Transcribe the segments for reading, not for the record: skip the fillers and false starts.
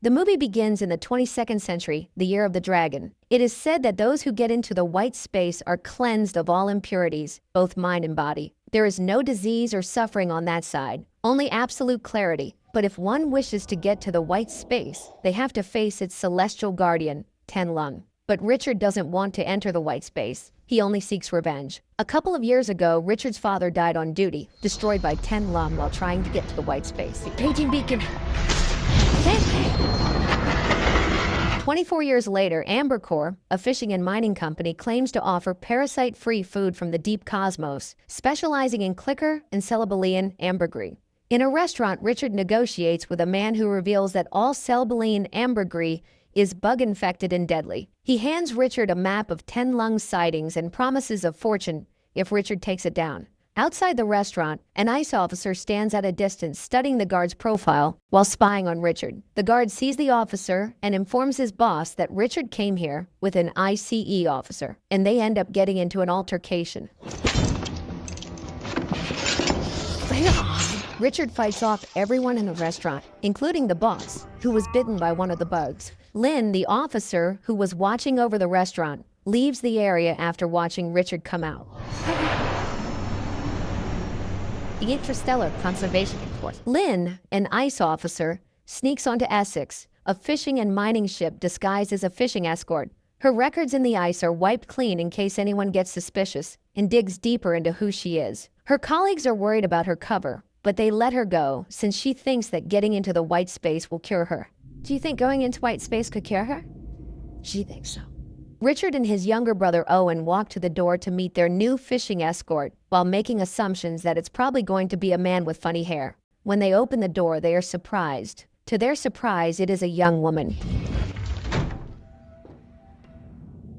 The movie begins in the 22nd century, the year of the dragon. It is said that those who get into the white space are cleansed of all impurities, both mind and body. There is no disease or suffering on that side, only absolute clarity. But if one wishes to get to the white space, they have to face its celestial guardian, Ten Lung. But Richard doesn't want to enter the white space. He only seeks revenge. A couple of years ago, Richard's father died on duty, destroyed by Ten Lung while trying to get to the white space. Paging beacon. 24 years later, Ambercore, a fishing and mining company, claims to offer parasite-free food from the deep cosmos, specializing in clicker and celebelline ambergris. In a restaurant, Richard negotiates with a man who reveals that all celebelline ambergris is bug-infected and deadly. He hands Richard a map of Ten Lung sightings and promises a fortune if Richard takes it down. Outside the restaurant, an ICE officer stands at a distance studying the guard's profile while spying on Richard. The guard sees the officer and informs his boss that Richard came here with an ICE officer, and they end up getting into an altercation. Richard fights off everyone in the restaurant, including the boss, who was bitten by one of the bugs. Lynn, the officer who was watching over the restaurant, leaves the area after watching Richard come out. The Interstellar Conservation Force. Lynn, an ICE officer, sneaks onto Essex, a fishing and mining ship disguised as a fishing escort. Her records in the ice are wiped clean in case anyone gets suspicious, and digs deeper into who she is. Her colleagues are worried about her cover, but they let her go since she thinks that getting into the white space will cure her. Do you think going into white space could cure her? She thinks so. Richard and his younger brother Owen walk to the door to meet their new fishing escort while making assumptions that it's probably going to be a man with funny hair. When they open the door, they are surprised. To their surprise, it is a young woman.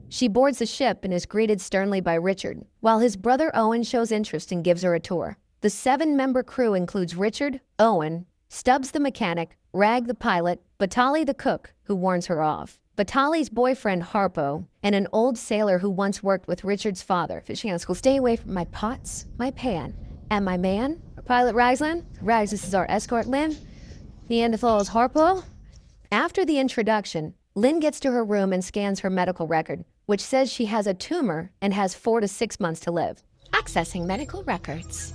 She boards the ship and is greeted sternly by Richard, while his brother Owen shows interest and gives her a tour. The 7-member crew includes Richard, Owen, Stubbs the mechanic, Rag the pilot, Batali the cook, who warns her off, Batali's boyfriend Harpo, and an old sailor who once worked with Richard's father. Fishing on school, stay away from my pots, my pan, and my man. Our pilot Ragsland. Rags, this is our escort Lynn. Neanderthal is Harpo. After the introduction, Lynn gets to her room and scans her medical record, which says she has a tumor and has 4 to 6 months to live. Accessing medical records.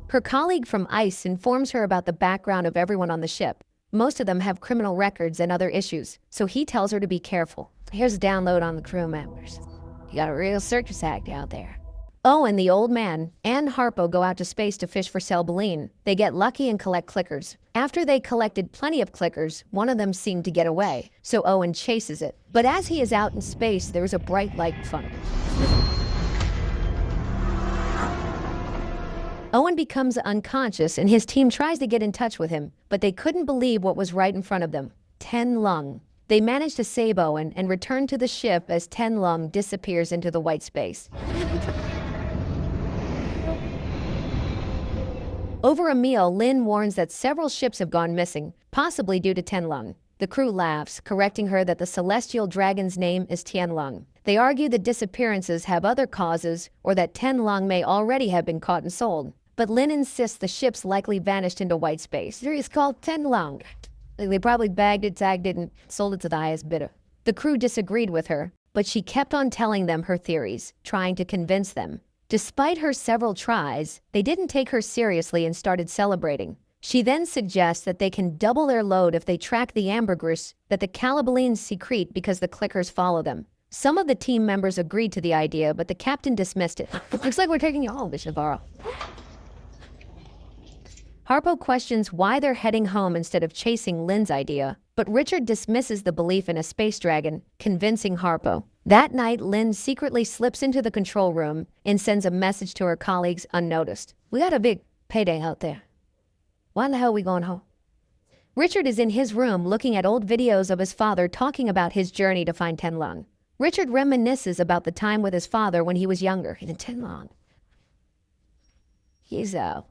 Her colleague from ICE informs her about the background of everyone on the ship. Most of them have criminal records and other issues, so he tells her to be careful. Here's a download on the crew members. You got a real circus act out there. Owen, the old man, and Harpo go out to space to fish for celebelline. They get lucky and collect clickers. After they collected plenty of clickers, one of them seemed to get away, so Owen chases it. But as he is out in space, there's a bright light in front of him. Owen becomes unconscious and his team tries to get in touch with him, but they couldn't believe what was right in front of them. Ten Lung. They manage to save Owen and return to the ship as Ten Lung disappears into the white space. Over a meal, Lynn warns that several ships have gone missing, possibly due to Ten Lung. The crew laughs, correcting her that the celestial dragon's name is Tian Lung. They argue that disappearances have other causes or that Ten Lung may already have been caught and sold. But Lynn insists the ships likely vanished into white space. It's called Ten Lung. They probably bagged it, tagged it, and sold it to the highest bidder. The crew disagreed with her, but she kept on telling them her theories, trying to convince them. Despite her several tries, they didn't take her seriously and started celebrating. She then suggests that they can double their load if they track the ambergris that the celebellines secrete because the clickers follow them. Some of the team members agreed to the idea, but the captain dismissed it. Looks like we're taking you home, Navarro. Harpo questions why they're heading home instead of chasing Lynn's idea, but Richard dismisses the belief in a space dragon, convincing Harpo. That night, Lynn secretly slips into the control room and sends a message to her colleagues unnoticed. We got a big payday out there. Why the hell are we going home? Richard is in his room looking at old videos of his father talking about his journey to find Ten Lung. Richard reminisces about the time with his father when he was younger. In Ten Lung. He's out.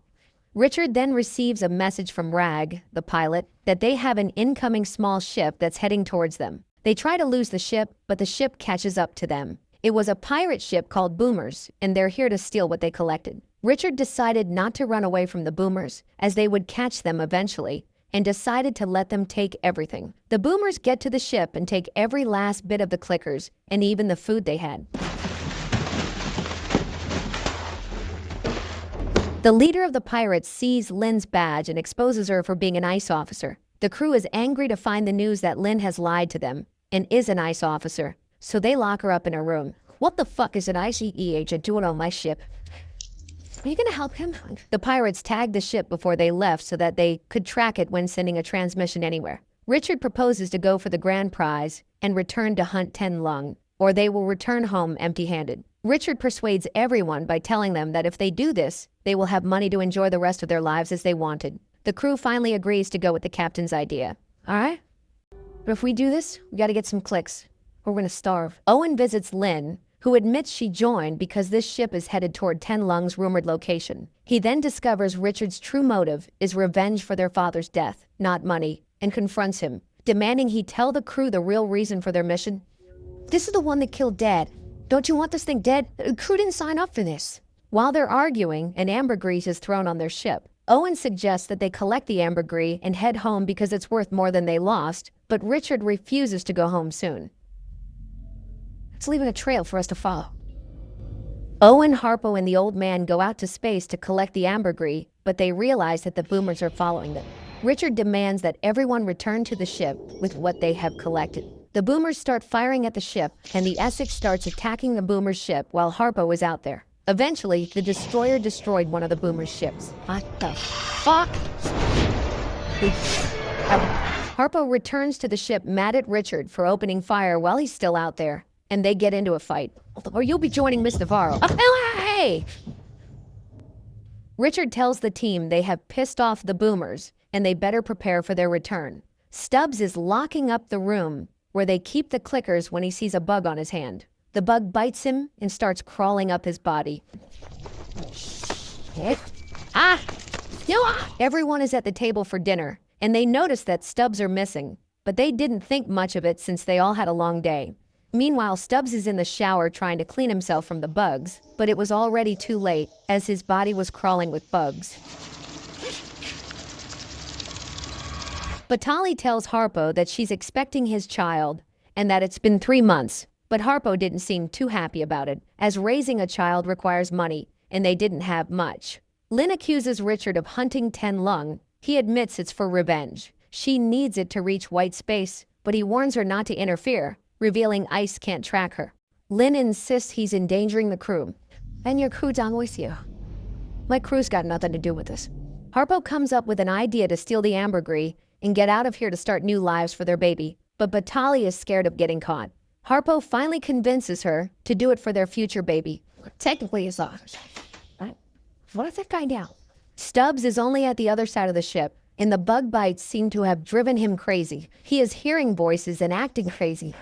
Richard then receives a message from Rag, the pilot, that they have an incoming small ship that's heading towards them. They try to lose the ship, but the ship catches up to them. It was a pirate ship called Boomers, and they're here to steal what they collected. Richard decided not to run away from the Boomers, as they would catch them eventually, and decided to let them take everything. The boomers get to the ship and take every last bit of the clickers and even the food they had. The leader of the pirates sees Lynn's badge and exposes her for being an ICE officer. The crew is angry to find the news that Lynn has lied to them and is an ICE officer, so they lock her up in her room. What the fuck is an ICE agent doing on my ship? Are you gonna help him? The pirates tagged the ship before they left so that they could track it when sending a transmission anywhere. Richard proposes to go for the grand prize and return to hunt 10 lung, or they will return home empty-handed. Richard persuades everyone by telling them that if they do this, they will have money to enjoy the rest of their lives as they wanted. The crew finally agrees to go with the captain's idea. All right? But if we do this, we gotta get some clicks, or we're gonna starve. Owen visits Lynn, who admits she joined because this ship is headed toward 10 Lung's rumored location. He then discovers Richard's true motive is revenge for their father's death, not money, and confronts him, demanding he tell the crew the real reason for their mission. This is the one that killed Dad. Don't you want this thing dead? The crew didn't sign up for this. While they're arguing, an ambergris is thrown on their ship. Owen suggests that they collect the ambergris and head home because it's worth more than they lost, but Richard refuses to go home soon. It's leaving a trail for us to follow. Owen, Harpo, and the old man go out to space to collect the ambergris, but they realize that the boomers are following them. Richard demands that everyone return to the ship with what they have collected. The boomers start firing at the ship, and the Essex starts attacking the boomers' ship while Harpo is out there. Eventually, the destroyer destroyed one of the boomers' ships. What the fuck? Harpo returns to the ship mad at Richard for opening fire while he's still out there, and they get into a fight. Or you'll be joining Miss Navarro. Oh, hey! Richard tells the team they have pissed off the boomers, and they better prepare for their return. Stubbs is locking up the room where they keep the clickers when he sees a bug on his hand. The bug bites him and starts crawling up his body. Everyone is at the table for dinner, and they notice that Stubbs are missing, but they didn't think much of it since they all had a long day. Meanwhile, Stubbs is in the shower trying to clean himself from the bugs, but it was already too late as his body was crawling with bugs. Batali tells Harpo that she's expecting his child and that it's been 3 months, but Harpo didn't seem too happy about it, as raising a child requires money, and they didn't have much. Lynn accuses Richard of hunting 10 lung. He admits it's for revenge. She needs it to reach white space, but he warns her not to interfere, revealing ICE can't track her. Lynn insists he's endangering the crew. And your crew's on with you. My crew's got nothing to do with this. Harpo comes up with an idea to steal the ambergris and get out of here to start new lives for their baby, but Batali is scared of getting caught. Harpo finally convinces her to do it for their future baby. Technically, it's ours. What if they find out? Stubbs is only at the other side of the ship, and the bug bites seem to have driven him crazy. He is hearing voices and acting crazy.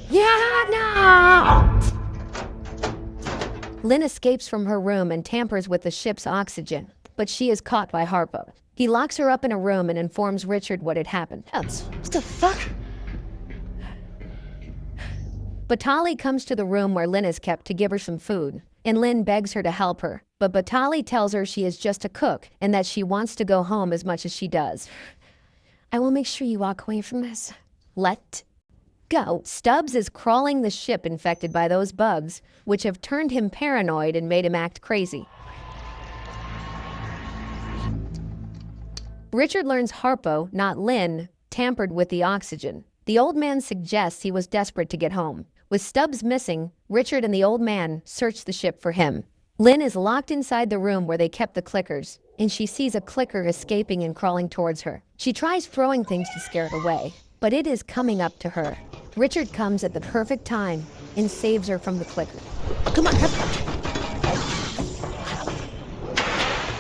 No! Lynn escapes from her room and tampers with the ship's oxygen, but she is caught by Harpo. He locks her up in a room and informs Richard what had happened. What the fuck? Batali comes to the room where Lynn is kept to give her some food, and Lynn begs her to help her, but Batali tells her she is just a cook and that she wants to go home as much as she does. I will make sure you walk away from this. Let go. Stubbs is crawling the ship infected by those bugs, which have turned him paranoid and made him act crazy. Richard learns Harpo, not Lynn, tampered with the oxygen. The old man suggests he was desperate to get home. With Stubbs missing, Richard and the old man search the ship for him. Lynn is locked inside the room where they kept the clickers, and she sees a clicker escaping and crawling towards her. She tries throwing things to scare it away, but it is coming up to her. Richard comes at the perfect time and saves her from the clicker. Come on,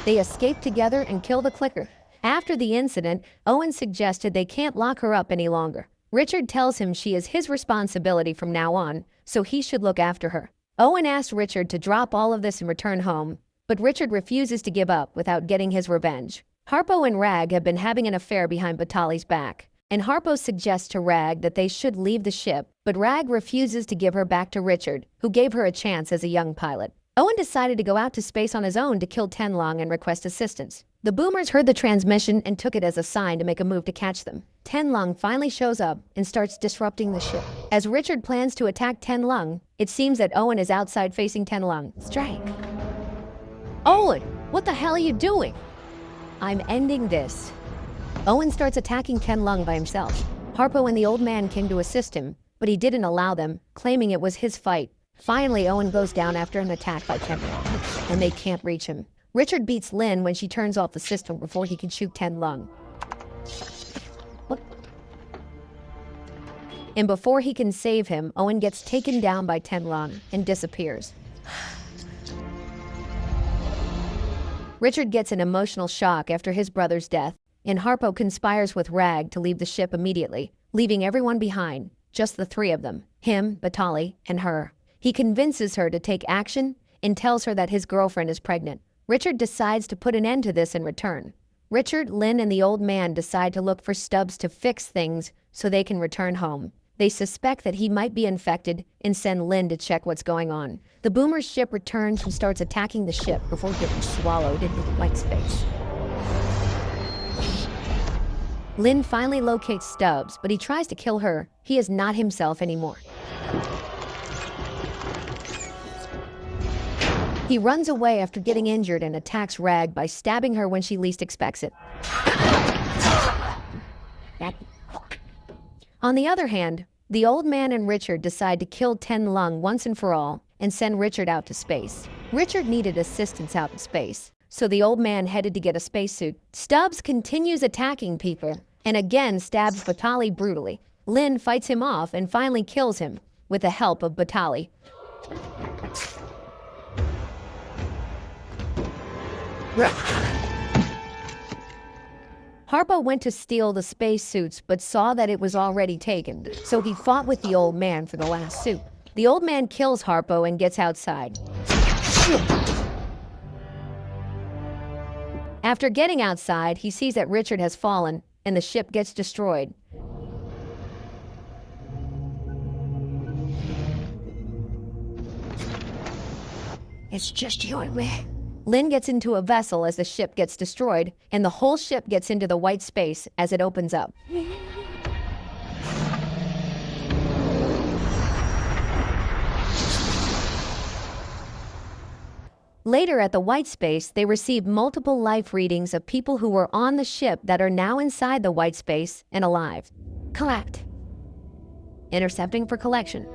They escape together and kill the clicker. After the incident, Owen suggested they can't lock her up any longer. Richard tells him she is his responsibility from now on, so he should look after her. Owen asks Richard to drop all of this and return home, but Richard refuses to give up without getting his revenge. Harpo and Rag have been having an affair behind Batali's back, and Harpo suggests to Rag that they should leave the ship, but Rag refuses to give her back to Richard, who gave her a chance as a young pilot. Owen decided to go out to space on his own to kill Tenlong and request assistance. The boomers heard the transmission and took it as a sign to make a move to catch them. Tenlong finally shows up and starts disrupting the ship. As Richard plans to attack Tenlong, it seems that Owen is outside facing Tenlong. Strike. Owen, what the hell are you doing? I'm ending this. Owen starts attacking Tenlong by himself. Harpo and the old man came to assist him, but he didn't allow them, claiming it was his fight. Finally, Owen goes down after an attack by Tenlong, and they can't reach him. Richard beats Lynn when she turns off the system before he can shoot Tenlong. What? And before he can save him, Owen gets taken down by Tenlong and disappears. Richard gets an emotional shock after his brother's death, and Harpo conspires with Rag to leave the ship immediately, leaving everyone behind, just the three of them, him, Batali, and her. He convinces her to take action and tells her that his girlfriend is pregnant. Richard decides to put an end to this in return. Richard, Lynn, and the old man decide to look for Stubbs to fix things so they can return home. They suspect that he might be infected and send Lynn to check what's going on. The boomer's ship returns and starts attacking the ship before getting swallowed into white space. Lynn finally locates Stubbs, but he tries to kill her. He is not himself anymore. He runs away after getting injured and attacks Rag by stabbing her when she least expects it. On the other hand, the old man and Richard decide to kill Tenlong once and for all and send Richard out to space. Richard needed assistance out in space, so the old man headed to get a spacesuit. Stubbs continues attacking people and again stabs Batali brutally. Lynn fights him off and finally kills him with the help of Batali. Harpo went to steal the spacesuits but saw that it was already taken, so he fought with the old man for the last suit. The old man kills Harpo and gets outside. After getting outside, he sees that Richard has fallen and the ship gets destroyed. It's just you and me. Lynn gets into a vessel as the ship gets destroyed, and the whole ship gets into the white space as it opens up. Later at the white space, they receive multiple life readings of people who were on the ship that are now inside the white space and alive. Collect. Intercepting for collection.